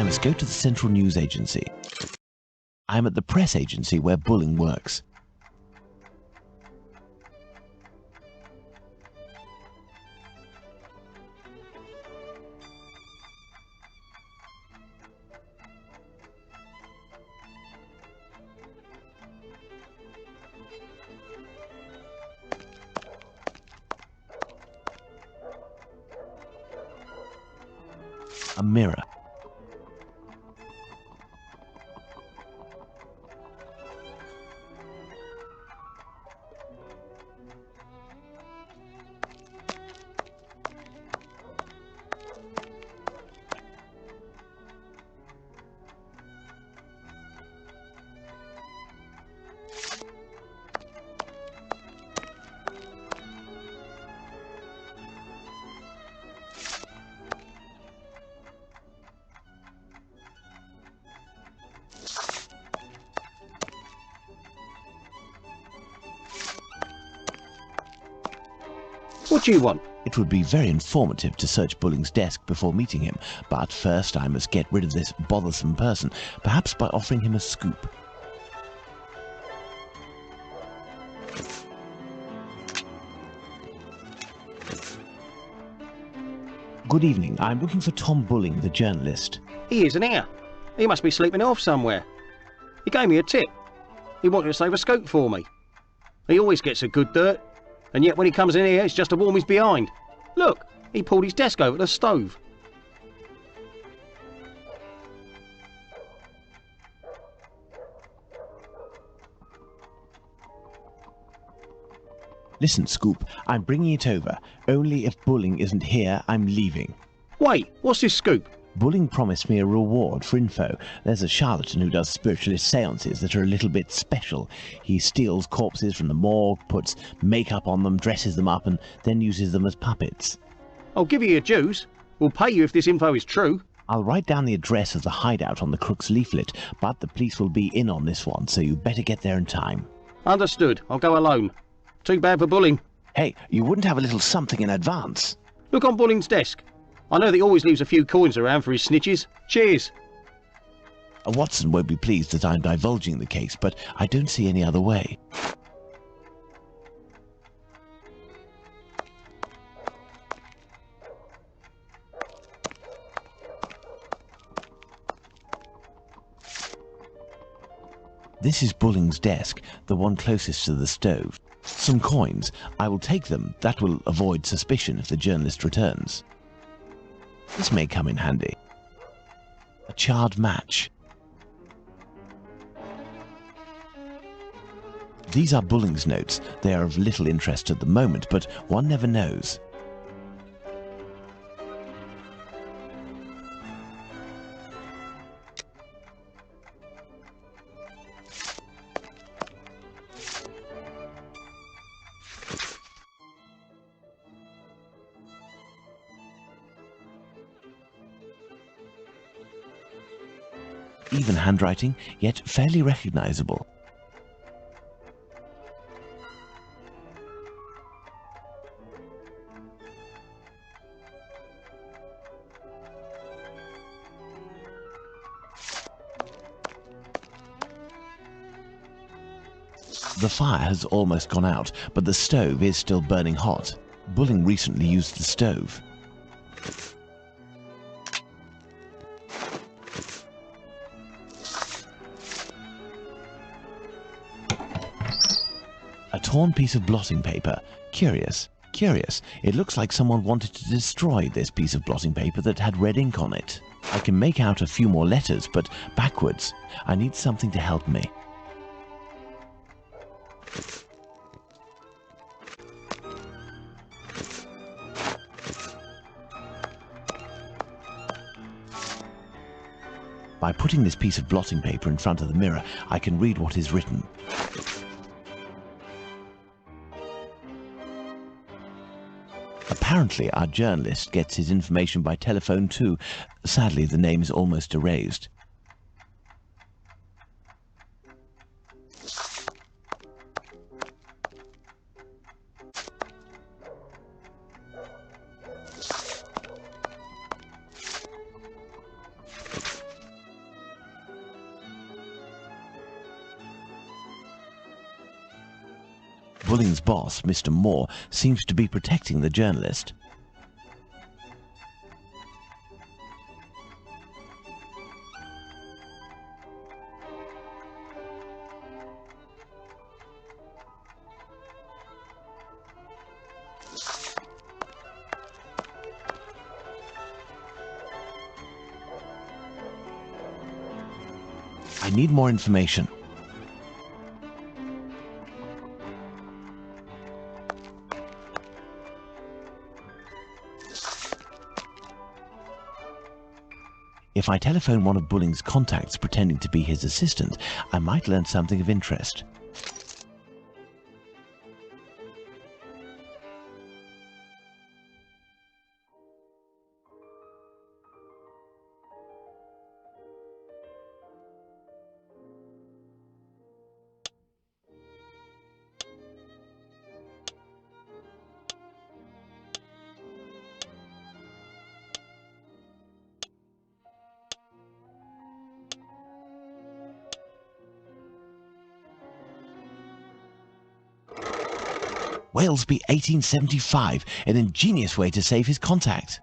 I must go to the Central News Agency. I am at the press agency where Bulling works. A mirror. What do you want? It would be very informative to search Bulling's desk before meeting him, but first I must get rid of this bothersome person, perhaps by offering him a scoop. Good evening. I'm looking for Tom Bulling, the journalist. He isn't here. He must be sleeping off somewhere. He gave me a tip. He wanted to save a scoop for me. He always gets a good dirt, and yet when he comes in here, it's just to warm his behind. Look, he pulled his desk over the stove. Listen, Scoop, I'm bringing it over. Only if Bulling isn't here, I'm leaving. Wait, what's this scoop? Bulling promised me a reward for info. There's a charlatan who does spiritualist seances that are a little bit special. He steals corpses from the morgue, puts makeup on them, dresses them up, and then uses them as puppets. I'll give you your dues. We'll pay you if this info is true. I'll write down the address of the hideout on the crook's leaflet, but the police will be in on this one, so you better get there in time. Understood. I'll go alone. Too bad for Bulling. Hey, you wouldn't have a little something in advance? Look on Bulling's desk. I know that he always leaves a few coins around for his snitches. Cheers. Watson won't be pleased that I'm divulging the case, but I don't see any other way. This is Bulling's desk, the one closest to the stove. Some coins. I will take them. That will avoid suspicion if the journalist returns. This may come in handy. A charred match. These are Bulling's notes. They are of little interest at the moment, but one never knows. Even handwriting, yet fairly recognizable. The fire has almost gone out, but the stove is still burning hot. Bulling recently used the stove. A torn piece of blotting paper. Curious, curious. It looks like someone wanted to destroy this piece of blotting paper that had red ink on it. I can make out a few more letters, but backwards. I need something to help me. By putting this piece of blotting paper in front of the mirror, I can read what is written. Apparently, our journalist gets his information by telephone too. Sadly, the name is almost erased. Bulling's boss, Mr. Moore, seems to be protecting the journalist. I need more information. If I telephone one of Bulling's contacts pretending to be his assistant, I might learn something of interest. Walesby 1875, an ingenious way to save his contact.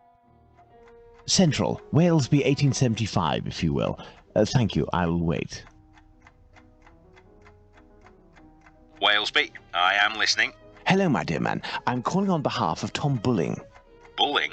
Central, Walesby 1875, if you will. Thank you, I will wait. Walesby, I am listening. Hello, my dear man. I'm calling on behalf of Tom Bulling. Bulling?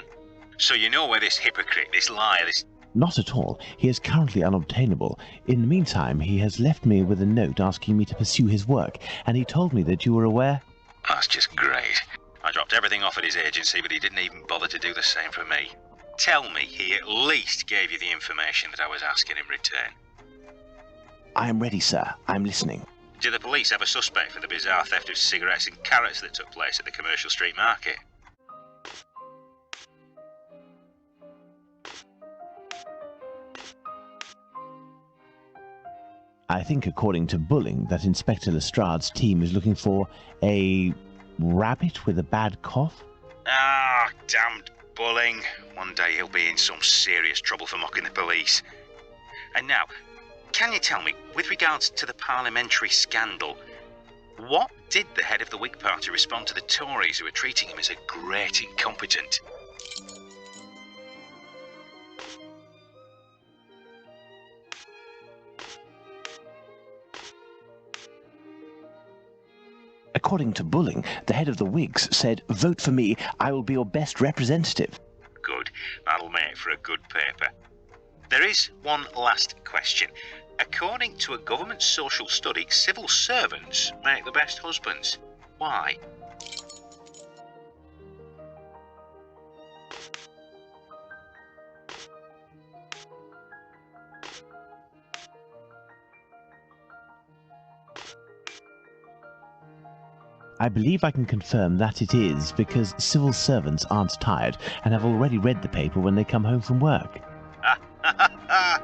So you know where this hypocrite, this liar, this... Not at all. He is currently unobtainable. In the meantime, he has left me with a note asking me to pursue his work, and he told me that you were aware... That's just great. I dropped everything off at his agency, but he didn't even bother to do the same for me. Tell me he at least gave you the information that I was asking in return. I am ready, sir. I'm listening. Do the police have a suspect for the bizarre theft of cigarettes and carrots that took place at the Commercial Street Market? I think, according to Bulling, that Inspector Lestrade's team is looking for a rabbit with a bad cough. Ah, damned Bulling. One day he'll be in some serious trouble for mocking the police. And now, can you tell me, with regards to the parliamentary scandal, what did the head of the Whig Party respond to the Tories who were treating him as a great incompetent? According to Bulling, the head of the Whigs said, "Vote for me, I will be your best representative." Good. That'll make for a good paper. There is one last question. According to a government social study, civil servants make the best husbands. Why? I believe I can confirm that it is because civil servants aren't tired and have already read the paper when they come home from work.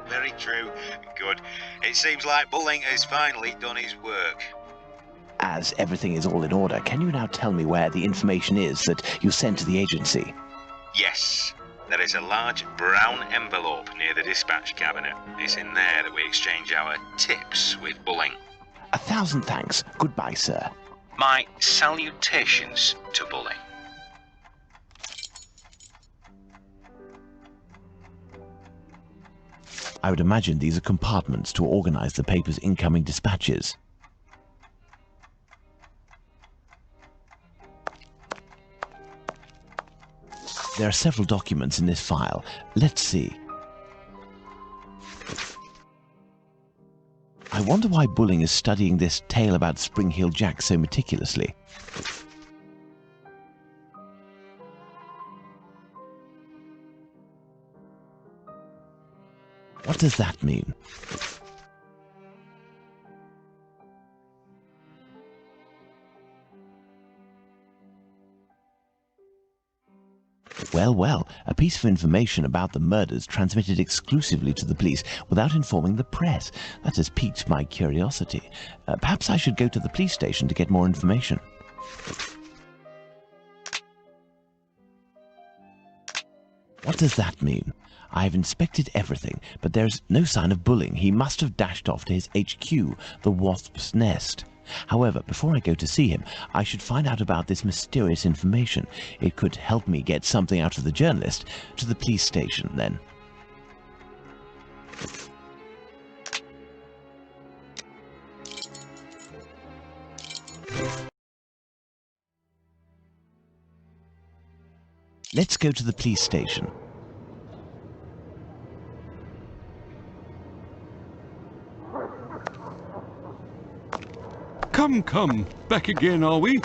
Very true. Good. It seems like Bulling has finally done his work. As everything is all in order, can you now tell me where the information is that you sent to the agency? Yes. There is a large brown envelope near the dispatch cabinet. It's in there that we exchange our tips with Bulling. 1,000 thanks. Goodbye, sir. My salutations to Bulling. I would imagine these are compartments to organize the paper's incoming dispatches. There are several documents in this file. Let's see. I wonder why Bulling is studying this tale about Spring Heel Jack so meticulously. What does that mean? Well, a piece of information about the murders transmitted exclusively to the police without informing the press. That has piqued my curiosity. Perhaps I should go to the police station to get more information. What does that mean? I've inspected everything, but there's no sign of Bulling. He must have dashed off to his HQ, the Wasp's Nest. However, before I go to see him, I should find out about this mysterious information. It could help me get something out of the journalist. To the police station, then. Let's go to the police station. Come, back again, are we?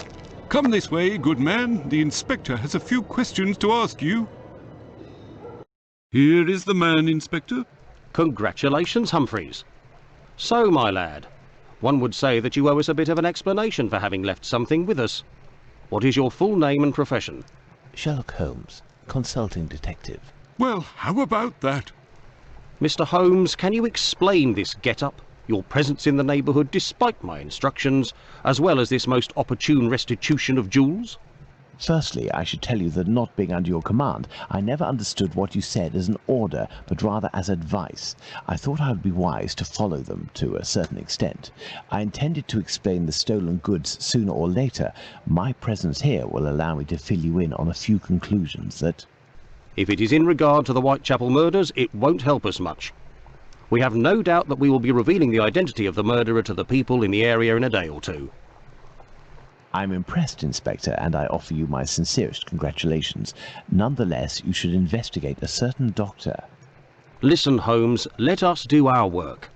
Come this way, good man. The inspector has a few questions to ask you. Here is the man, Inspector. Congratulations, Humphreys. So, my lad, one would say that you owe us a bit of an explanation for having left something with us. What is your full name and profession? Sherlock Holmes, consulting detective. Well, how about that? Mr. Holmes, can you explain this get-up, your presence in the neighbourhood despite my instructions, as well as this most opportune restitution of jewels? Firstly, I should tell you that not being under your command, I never understood what you said as an order, but rather as advice. I thought I would be wise to follow them to a certain extent. I intended to explain the stolen goods sooner or later. My presence here will allow me to fill you in on a few conclusions that... If it is in regard to the Whitechapel murders, it won't help us much. We have no doubt that we will be revealing the identity of the murderer to the people in the area in a day or two. I'm impressed, Inspector, and I offer you my sincerest congratulations. Nonetheless, you should investigate a certain doctor. Listen, Holmes, let us do our work.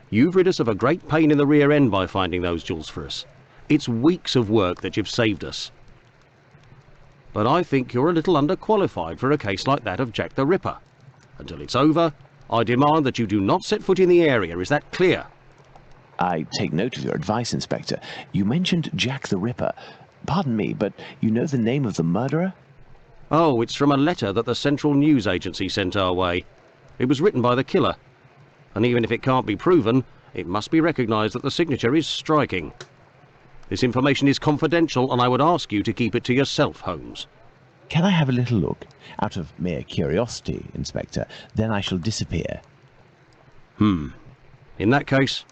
You've rid us of a great pain in the rear end by finding those jewels for us. It's weeks of work that you've saved us. But I think you're a little underqualified for a case like that of Jack the Ripper. Until it's over, I demand that you do not set foot in the area. Is that clear? I take note of your advice, Inspector. You mentioned Jack the Ripper. Pardon me, but you know the name of the murderer? Oh, it's from a letter that the Central News Agency sent our way. It was written by the killer. And even if it can't be proven, it must be recognised that the signature is striking. This information is confidential, and I would ask you to keep it to yourself, Holmes. Can I have a little look? Out of mere curiosity, Inspector. Then I shall disappear. In that case,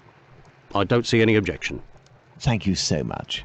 I don't see any objection. Thank you so much.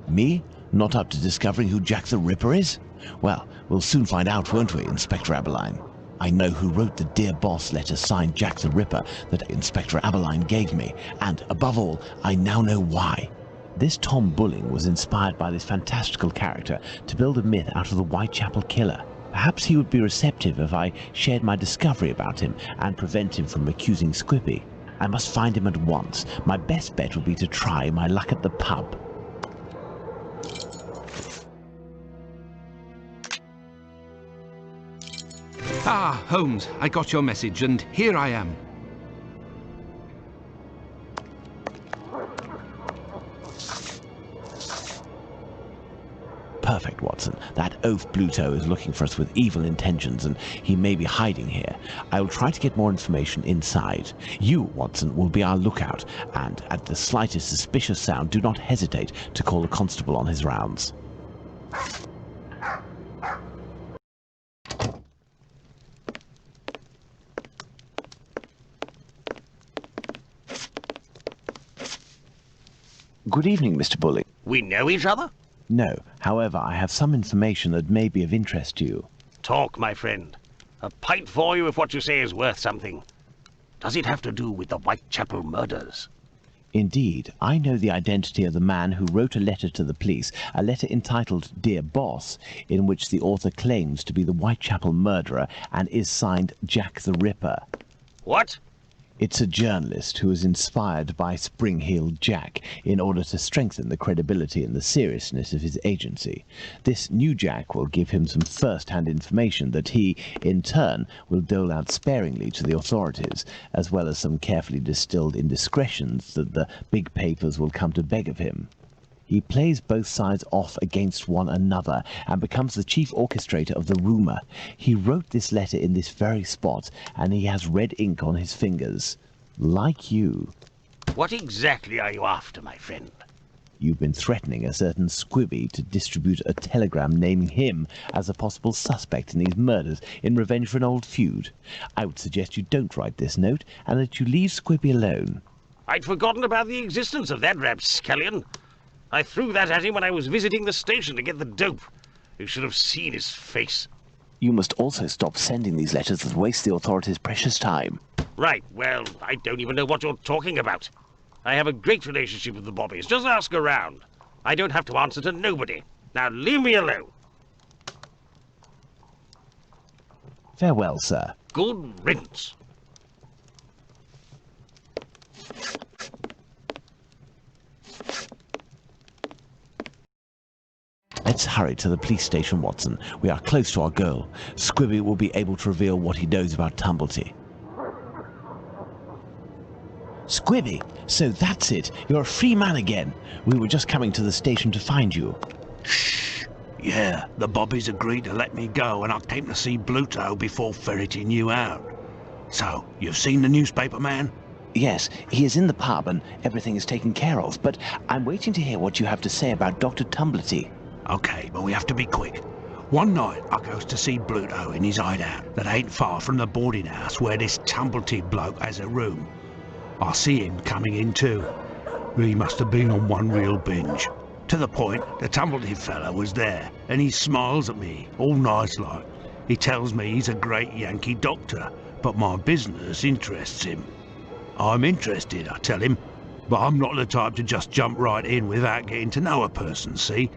Me? Not up to discovering who Jack the Ripper is? Well, we'll soon find out, won't we, Inspector Aberline? I know who wrote the Dear Boss letter signed Jack the Ripper that Inspector Aberline gave me, and, above all, I now know why. This Tom Bulling was inspired by this fantastical character to build a myth out of the Whitechapel killer. Perhaps he would be receptive if I shared my discovery about him and prevent him from accusing Squippy. I must find him at once. My best bet would be to try my luck at the pub. Ah, Holmes, I got your message, and here I am. Perfect, Watson. That oaf Bluto is looking for us with evil intentions, and he may be hiding here. I will try to get more information inside. You, Watson, will be our lookout, and at the slightest suspicious sound, do not hesitate to call the constable on his rounds. Good evening, Mr. Bulling. We know each other? No, however, I have some information that may be of interest to you. Talk, my friend. A pint for you if what you say is worth something. Does it have to do with the Whitechapel murders? Indeed, I know the identity of the man who wrote a letter to the police, a letter entitled Dear Boss, in which the author claims to be the Whitechapel murderer and is signed Jack the Ripper. What? It's a journalist who was inspired by Spring-Heeled Jack in order to strengthen the credibility and the seriousness of his agency. This new Jack will give him some first-hand information that he, in turn, will dole out sparingly to the authorities, as well as some carefully distilled indiscretions that the big papers will come to beg of him. He plays both sides off against one another and becomes the chief orchestrator of the rumour. He wrote this letter in this very spot, and he has red ink on his fingers. Like you. What exactly are you after, my friend? You've been threatening a certain Squibby to distribute a telegram naming him as a possible suspect in these murders in revenge for an old feud. I would suggest you don't write this note, and that you leave Squibby alone. I'd forgotten about the existence of that rapscallion. I threw that at him when I was visiting the station to get the dope. You should have seen his face. You must also stop sending these letters that waste the authorities' precious time. Right, well, I don't even know what you're talking about. I have a great relationship with the Bobbies. Just ask around. I don't have to answer to nobody. Now leave me alone. Farewell, sir. Good riddance. Let's hurry to the police station, Watson. We are close to our goal. Squibby will be able to reveal what he knows about Tumblety. Squibby, so that's it. You're a free man again. We were just coming to the station to find you. Shh. Yeah, the Bobbies agreed to let me go, and I came to see Bluto before ferreting you out. So, you've seen the newspaper man? Yes, he is in the pub and everything is taken care of, but I'm waiting to hear what you have to say about Dr. Tumblety. Okay, but we have to be quick. One night, I goes to see Bluto in his hideout that ain't far from the boarding house where this Tumblety bloke has a room. I see him coming in too. He must have been on one real binge. To the point, the Tumblety fella was there, and he smiles at me, all nice like. He tells me he's a great Yankee doctor, but my business interests him. I'm interested, I tell him, but I'm not the type to just jump right in without getting to know a person, see?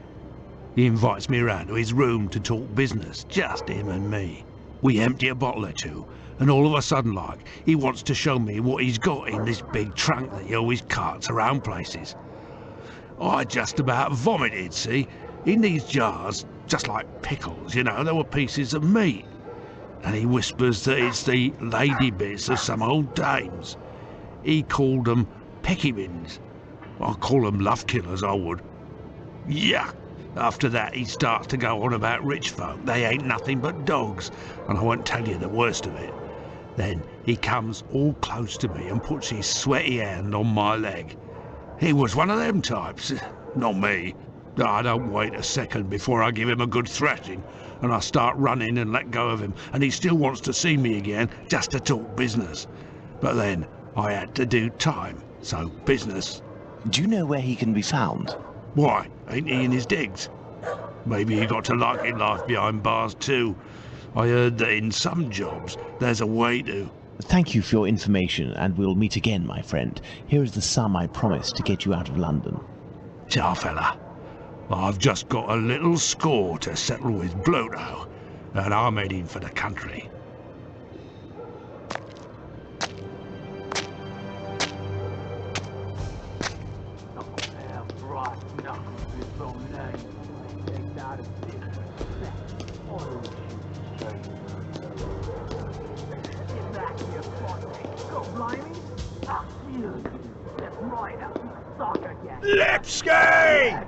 He invites me round to his room to talk business, just him and me. We empty a bottle or two, and all of a sudden, like, he wants to show me what he's got in this big trunk that he always carts around places. I just about vomited, see? In these jars, just like pickles, you know, there were pieces of meat. And he whispers that it's the lady bits of some old dames. He called them peckybins. I'd call them love killers, I would. Yuck! After that, he starts to go on about rich folk. They ain't nothing but dogs, and I won't tell you the worst of it. Then he comes all close to me and puts his sweaty hand on my leg. He was one of them types, not me. I don't wait a second before I give him a good thrashing, and I start running and let go of him, and he still wants to see me again just to talk business. But then I had to do time, so business. Do you know where he can be found? Why, ain't he in his digs? Maybe he got to liking life behind bars too. I heard that in some jobs there's a way to. Thank you for your information, and we'll meet again, my friend. Here is the sum I promised to get you out of London. Ta, fella. I've just got a little score to settle with Bluto, and I'm heading for the country. Lipski!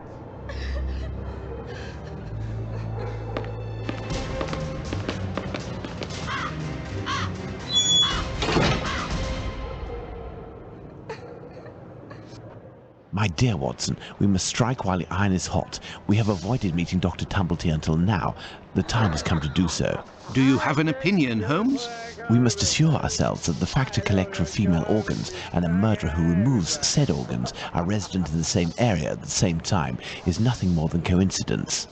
My dear Watson, we must strike while the iron is hot. We have avoided meeting Dr. Tumblety until now. The time has come to do so. Do you have an opinion, Holmes? We must assure ourselves that the factor collector of female organs and a murderer who removes said organs are resident in the same area at the same time is nothing more than coincidence.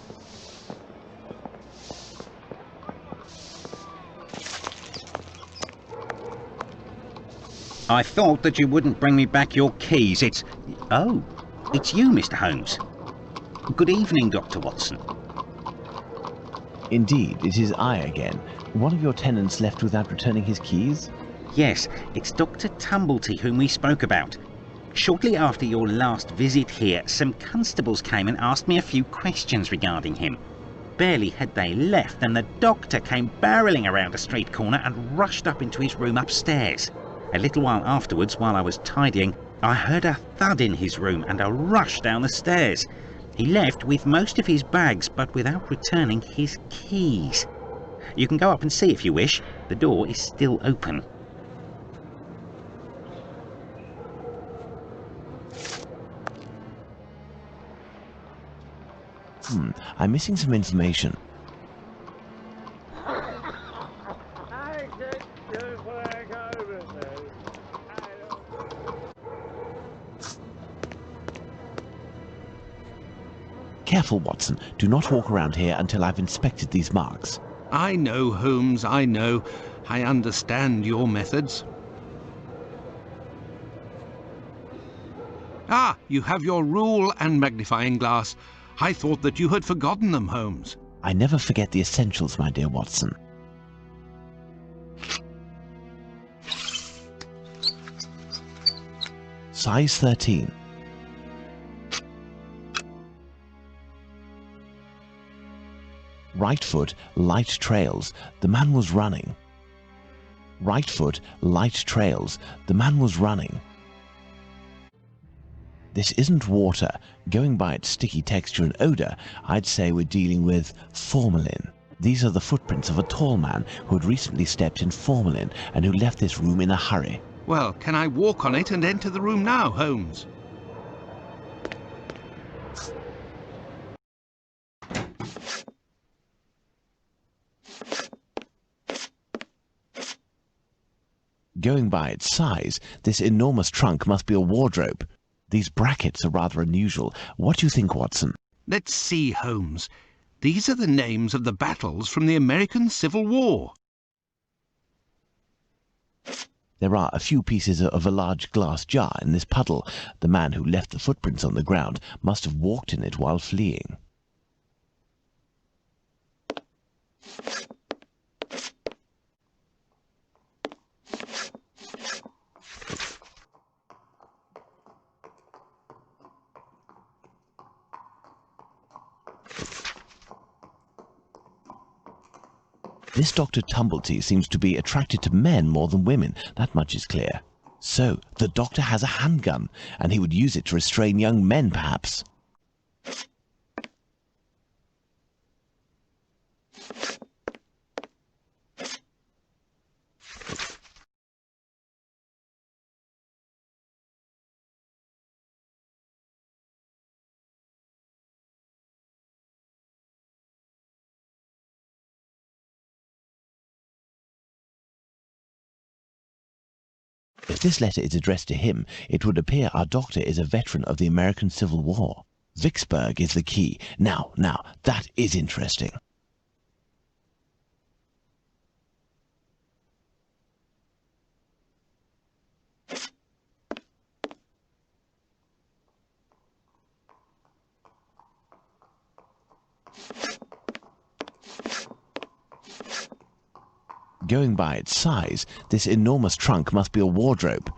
I thought that you wouldn't bring me back your keys. Oh, it's you, Mr. Holmes. Good evening, Dr. Watson. Indeed, it is I again. One of your tenants left without returning his keys? Yes, it's Dr. Tumblety whom we spoke about. Shortly after your last visit here, some constables came and asked me a few questions regarding him. Barely had they left than the doctor came barreling around a street corner and rushed up into his room upstairs. A little while afterwards, while I was tidying, I heard a thud in his room and a rush down the stairs. He left with most of his bags, but without returning his keys. You can go up and see if you wish. The door is still open. I'm missing some information. Careful, Watson. Do not walk around here until I've inspected these marks. I know, Holmes, I know. I understand your methods. Ah, you have your rule and magnifying glass. I thought that you had forgotten them, Holmes. I never forget the essentials, my dear Watson. Size 13. Right foot, light trails. The man was running. Right foot, light trails. The man was running. This isn't water. Going by its sticky texture and odour, I'd say we're dealing with formalin. These are the footprints of a tall man who had recently stepped in formalin and who left this room in a hurry. Well, can I walk on it and enter the room now, Holmes? Going by its size, this enormous trunk must be a wardrobe. These brackets are rather unusual. What do you think, Watson? Let's see, Holmes. These are the names of the battles from the American Civil War. There are a few pieces of a large glass jar in this puddle. The man who left the footprints on the ground must have walked in it while fleeing. This Dr. Tumblety seems to be attracted to men more than women. That much is clear. So, the doctor has a handgun, and he would use it to restrain young men, perhaps. If this letter is addressed to him, it would appear our doctor is a veteran of the American Civil War. Vicksburg is the key. Now, that is interesting. Going by its size, this enormous trunk must be a wardrobe.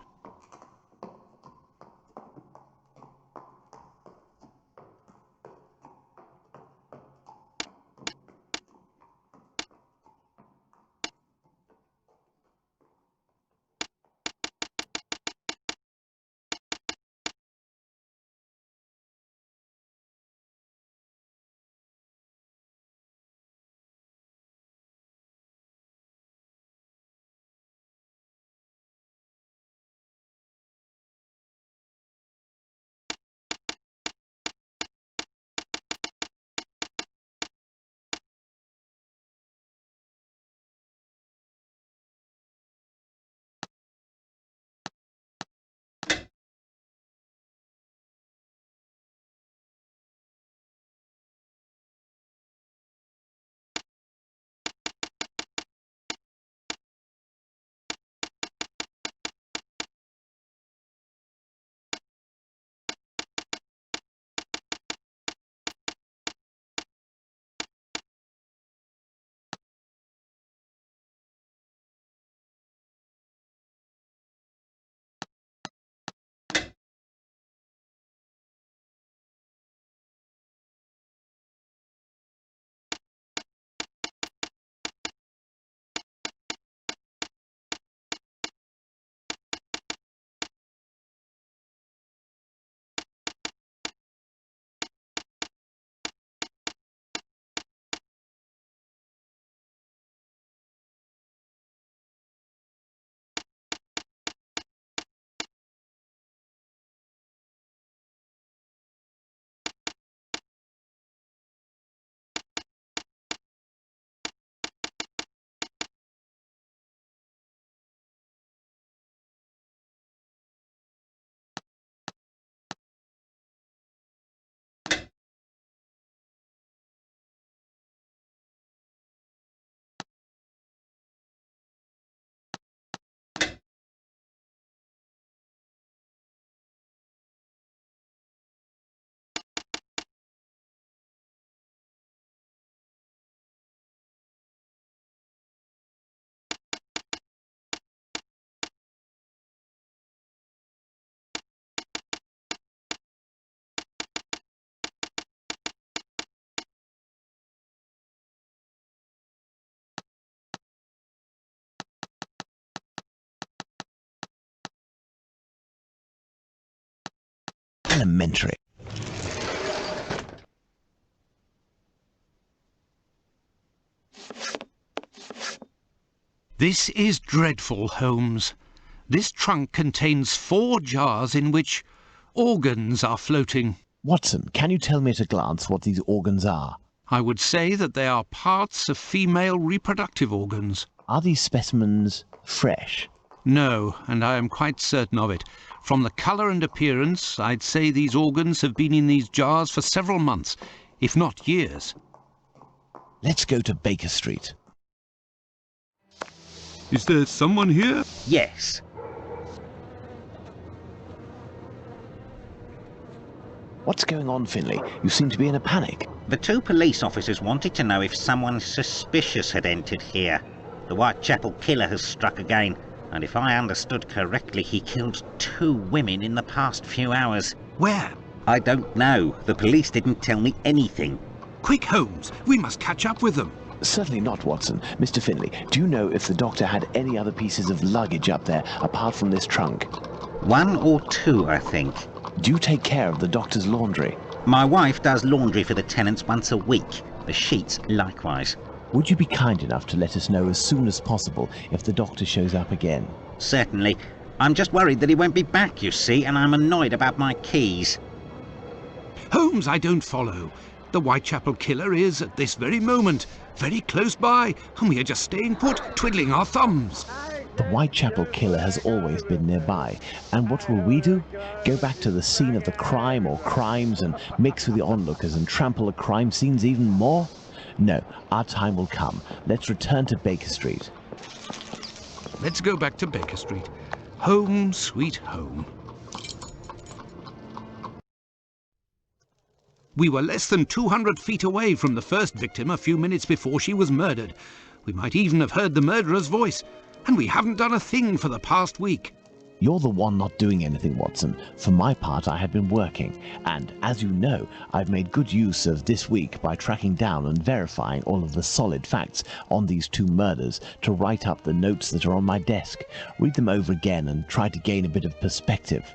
Elementary. This is dreadful, Holmes. This trunk contains 4 jars in which organs are floating. Watson, can you tell me at a glance what these organs are? I would say that they are parts of female reproductive organs. Are these specimens fresh? No, and I am quite certain of it. From the colour and appearance, I'd say these organs have been in these jars for several months, if not years. Let's go to Baker Street. Is there someone here? Yes. What's going on, Finley? You seem to be in a panic. The 2 police officers wanted to know if someone suspicious had entered here. The Whitechapel killer has struck again, and if I understood correctly, he killed 2 women in the past few hours. Where? I don't know. The police didn't tell me anything. Quick, Holmes! We must catch up with them. Certainly not, Watson. Mr. Finley, do you know if the doctor had any other pieces of luggage up there apart from this trunk? 1 or 2, I think. Do you take care of the doctor's laundry? My wife does laundry for the tenants once a week. The sheets likewise. Would you be kind enough to let us know as soon as possible if the doctor shows up again? Certainly. I'm just worried that he won't be back, you see, and I'm annoyed about my keys. Holmes, I don't follow. The Whitechapel killer is, at this very moment, very close by, and we are just staying put, twiddling our thumbs. The Whitechapel killer has always been nearby, and what will we do? Go back to the scene of the crime or crimes and mix with the onlookers and trample the crime scenes even more? No, our time will come. Let's return to Baker Street. Let's go back to Baker Street. Home, sweet home. We were less than 200 feet away from the first victim a few minutes before she was murdered. We might even have heard the murderer's voice, and we haven't done a thing for the past week. You're the one not doing anything, Watson. For my part, I had been working, and as you know, I've made good use of this week by tracking down and verifying all of the solid facts on these 2 murders to write up the notes that are on my desk, read them over again and try to gain a bit of perspective.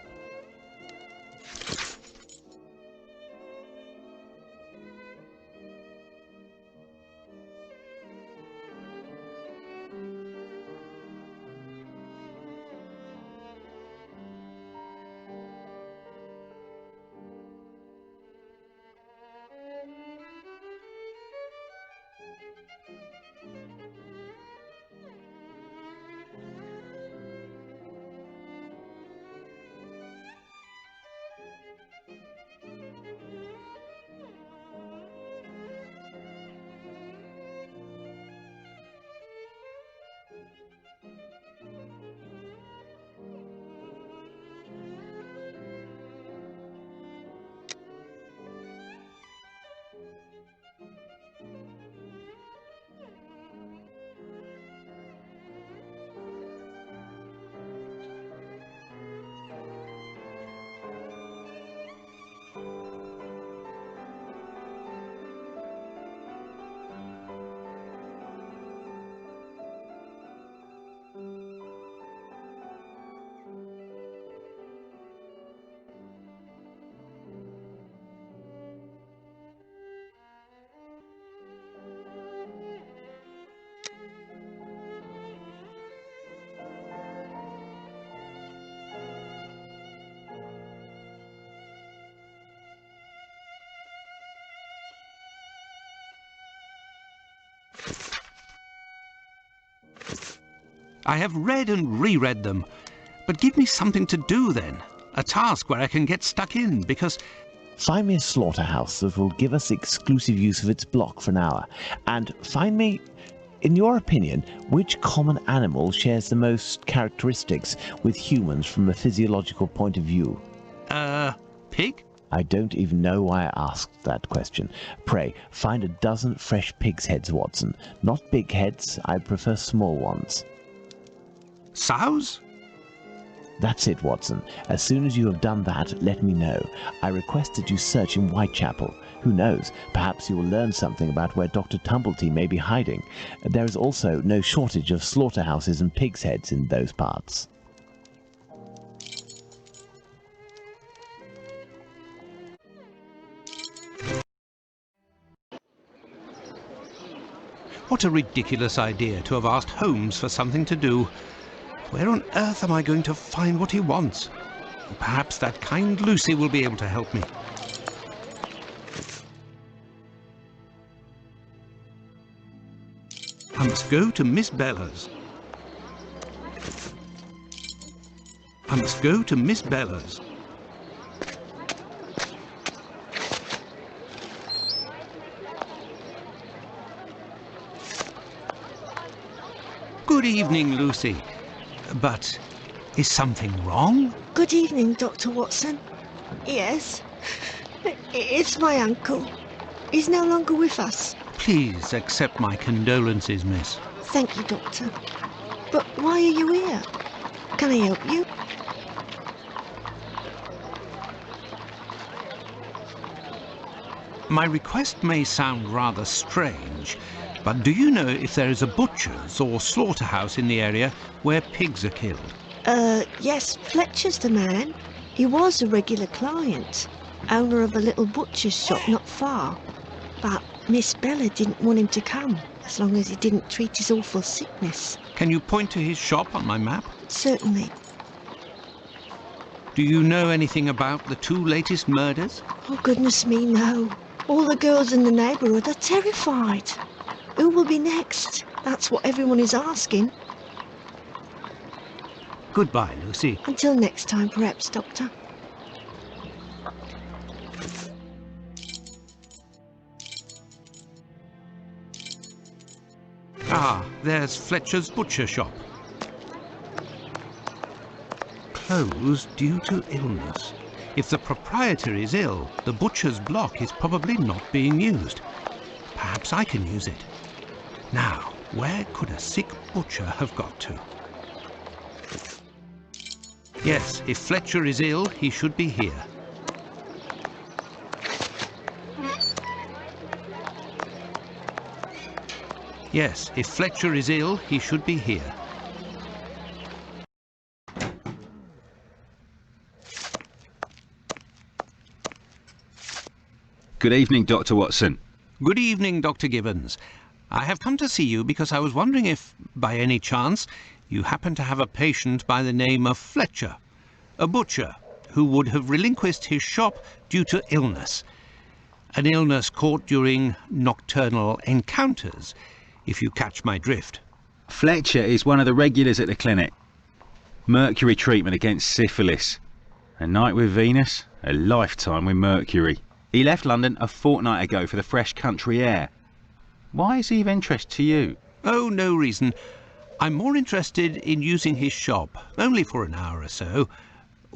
I have read and reread them, but give me something to do then. A task where I can get stuck in, because... Find me a slaughterhouse that will give us exclusive use of its block for an hour, and find me, in your opinion, which common animal shares the most characteristics with humans from a physiological point of view. Pig? I don't even know why I asked that question. Pray, find a dozen fresh pig's heads, Watson. Not big heads, I prefer small ones. Sows? That's it, Watson. As soon as you have done that, let me know. I request that you search in Whitechapel. Who knows, perhaps you will learn something about where Dr. Tumblety may be hiding. There is also no shortage of slaughterhouses and pig's heads in those parts. What a ridiculous idea to have asked Holmes for something to do. Where on earth am I going to find what he wants? Perhaps that kind Lucy will be able to help me. I must go to Miss Bella's. I must go to Miss Bella's. Good evening, Lucy. But is something wrong? Good evening, Dr. Watson. Yes, it's my uncle. He's no longer with us. Please accept my condolences, miss. Thank you, Doctor. But why are you here? Can I help you? My request may sound rather strange, but do you know if there is a butcher's or slaughterhouse in the area where pigs are killed? Yes, Fletcher's the man. He was a regular client, owner of a little butcher's shop not far. But Miss Bella didn't want him to come, as long as he didn't treat his awful sickness. Can you point to his shop on my map? Certainly. Do you know anything about the 2 latest murders? Oh, goodness me, no. All the girls in the neighbourhood are terrified. Who will be next? That's what everyone is asking. Goodbye, Lucy. Until next time, perhaps, Doctor. Ah, there's Fletcher's butcher shop. Closed due to illness. If the proprietor is ill, the butcher's block is probably not being used. Perhaps I can use it. Now, where could a sick butcher have got to? Yes, if Fletcher is ill, he should be here. Yes, if Fletcher is ill, he should be here. Good evening, Dr. Watson. Good evening, Dr. Gibbons. I have come to see you because I was wondering if, by any chance, you happen to have a patient by the name of Fletcher, a butcher who would have relinquished his shop due to illness. An illness caught during nocturnal encounters, if you catch my drift. Fletcher is one of the regulars at the clinic. Mercury treatment against syphilis. A night with Venus, a lifetime with Mercury. He left London a fortnight ago for the fresh country air. Why is he of interest to you? Oh, no reason. I'm more interested in using his shop, only for an hour or so.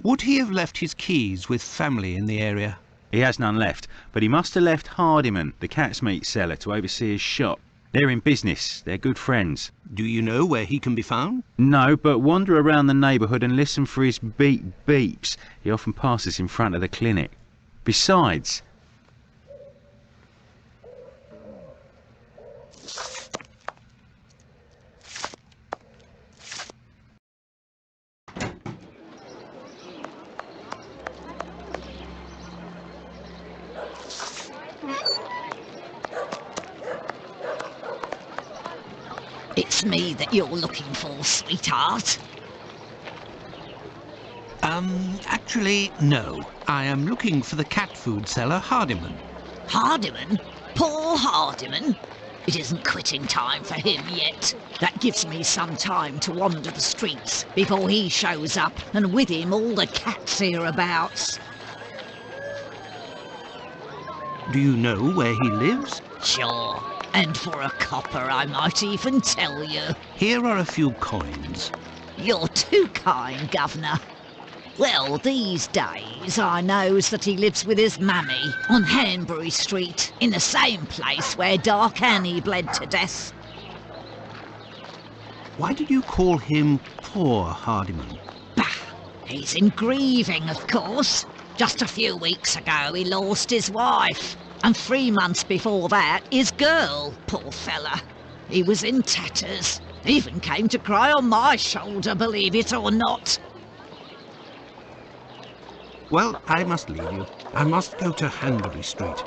Would he have left his keys with family in the area? He has none left, but he must have left Hardiman, the cat's meat seller, to oversee his shop. They're in business. They're good friends. Do you know where he can be found? No, but wander around the neighbourhood and listen for his beep beeps. He often passes in front of the clinic. Besides, It's me that you're looking for, sweetheart. Actually, no. I am looking for the cat food seller, Hardiman. Hardiman? Poor Hardiman? It isn't quitting time for him yet. That gives me some time to wander the streets before he shows up, and with him all the cats hereabouts. Do you know where he lives? Sure. And for a copper, I might even tell you. Here are a few coins. You're too kind, Governor. Well, these days I knows that he lives with his mammy on Hanbury Street, in the same place where Dark Annie bled to death. Why did you call him poor Hardiman? Bah! He's in grieving, of course. Just a few weeks ago he lost his wife. And 3 months before that, his girl, poor fella. He was in tatters. Even came to cry on my shoulder, believe it or not. Well, I must leave you. I must go to Hanbury Street.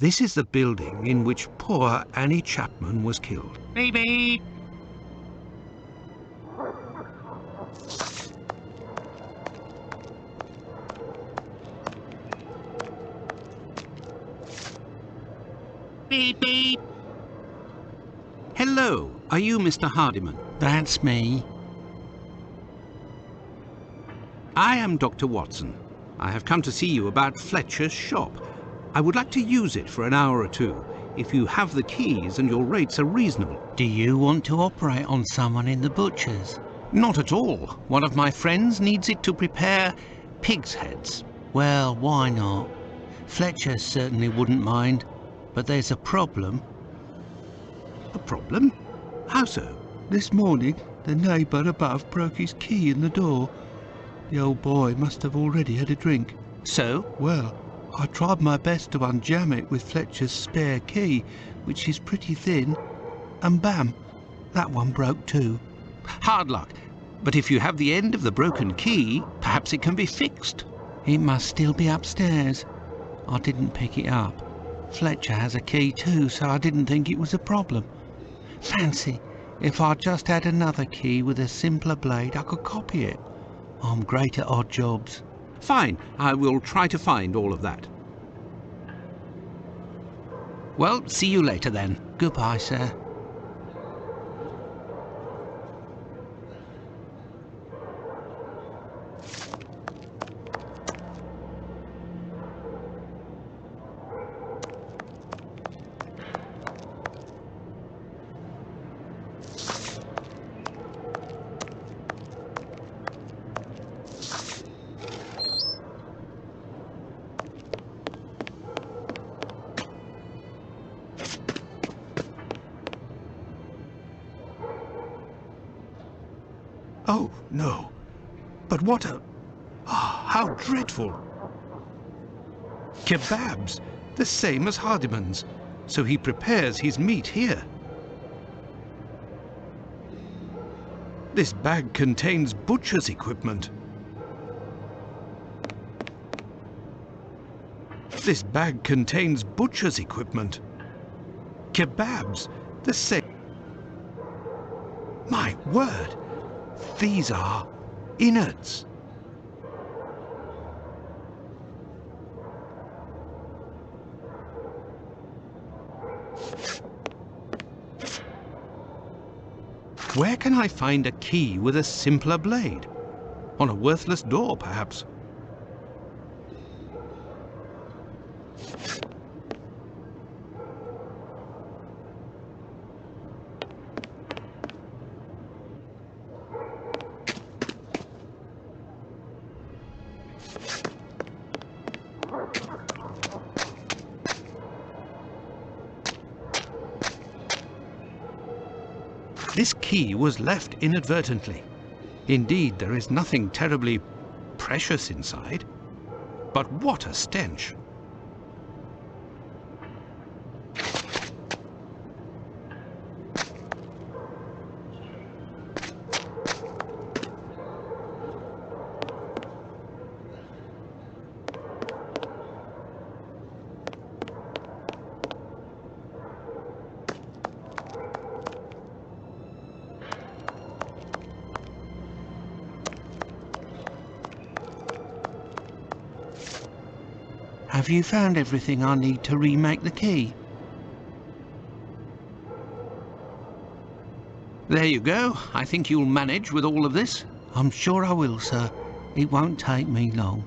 This is the building in which poor Annie Chapman was killed. Beep beep. Beep beep. Hello, are you Mr. Hardiman? That's me. I am Dr. Watson. I have come to see you about Fletcher's shop. I would like to use it for an hour or two, if you have the keys and your rates are reasonable. Do you want to operate on someone in the butcher's? Not at all. One of my friends needs it to prepare pig's heads. Well, why not? Fletcher certainly wouldn't mind, but there's a problem. A problem? How so? This morning, the neighbour above broke his key in the door. The old boy must have already had a drink. So? Well, I tried my best to unjam it with Fletcher's spare key, which is pretty thin, and bam, that one broke too. Hard luck. But if you have the end of the broken key, perhaps it can be fixed. It must still be upstairs. I didn't pick it up. Fletcher has a key too, so I didn't think it was a problem. Fancy, if I just had another key with a simpler blade, I could copy it. I'm great at odd jobs. Fine, I will try to find all of that. Well, see you later then. Goodbye, sir. Oh, no. But what a... Ah, how dreadful. Kebabs, the same as Hardiman's. So he prepares his meat here. This bag contains butcher's equipment. This bag contains butcher's equipment. Kebabs, the same... My word! These are innards. Where can I find a key with a simpler blade? On a worthless door, perhaps. This key was left inadvertently. Indeed, there is nothing terribly precious inside. But what a stench! Have you found everything I need to remake the key? There you go. I think you'll manage with all of this. I'm sure I will, sir. It won't take me long.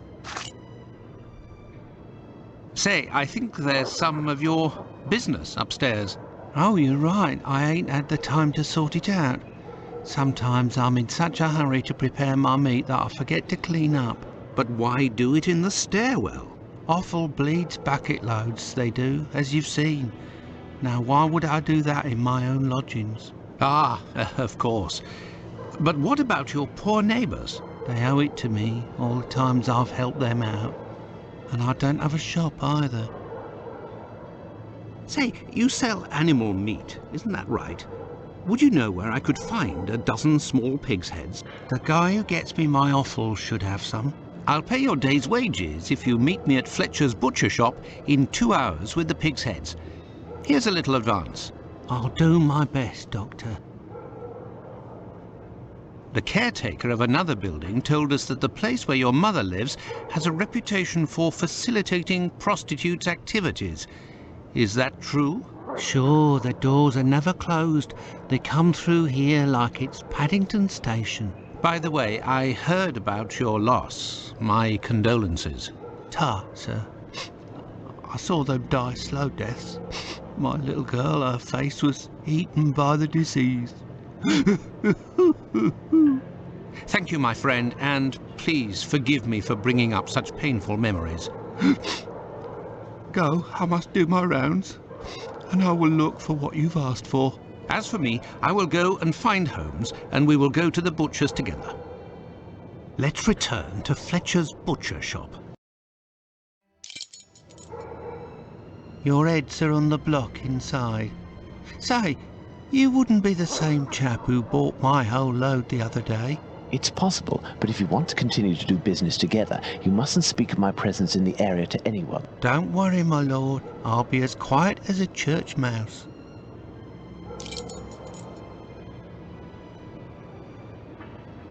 Say, I think there's some of your business upstairs. Oh, you're right. I ain't had the time to sort it out. Sometimes I'm in such a hurry to prepare my meat that I forget to clean up. But why do it in the stairwell? Offal bleeds bucket loads, they do, as you've seen. Now, why would I do that in my own lodgings? Ah, of course. But what about your poor neighbours? They owe it to me, all the times I've helped them out. And I don't have a shop either. Say, you sell animal meat, isn't that right? Would you know where I could find a dozen small pig's heads? The guy who gets me my offal should have some. I'll pay your day's wages if you meet me at Fletcher's butcher shop in 2 hours with the pig's heads. Here's a little advance. I'll do my best, Doctor. The caretaker of another building told us that the place where your mother lives has a reputation for facilitating prostitutes' activities. Is that true? Sure, the doors are never closed. They come through here like it's Paddington Station. By the way, I heard about your loss. My condolences. Ta, sir. I saw them die slow deaths. My little girl, her face was eaten by the disease. Thank you, my friend, and please forgive me for bringing up such painful memories. Go, I must do my rounds, and I will look for what you've asked for. As for me, I will go and find Holmes, and we will go to the butcher's together. Let's return to Fletcher's butcher shop. Your heads are on the block inside. Say, you wouldn't be the same chap who bought my whole load the other day? It's possible, but if you want to continue to do business together, you mustn't speak of my presence in the area to anyone. Don't worry, my lord. I'll be as quiet as a church mouse.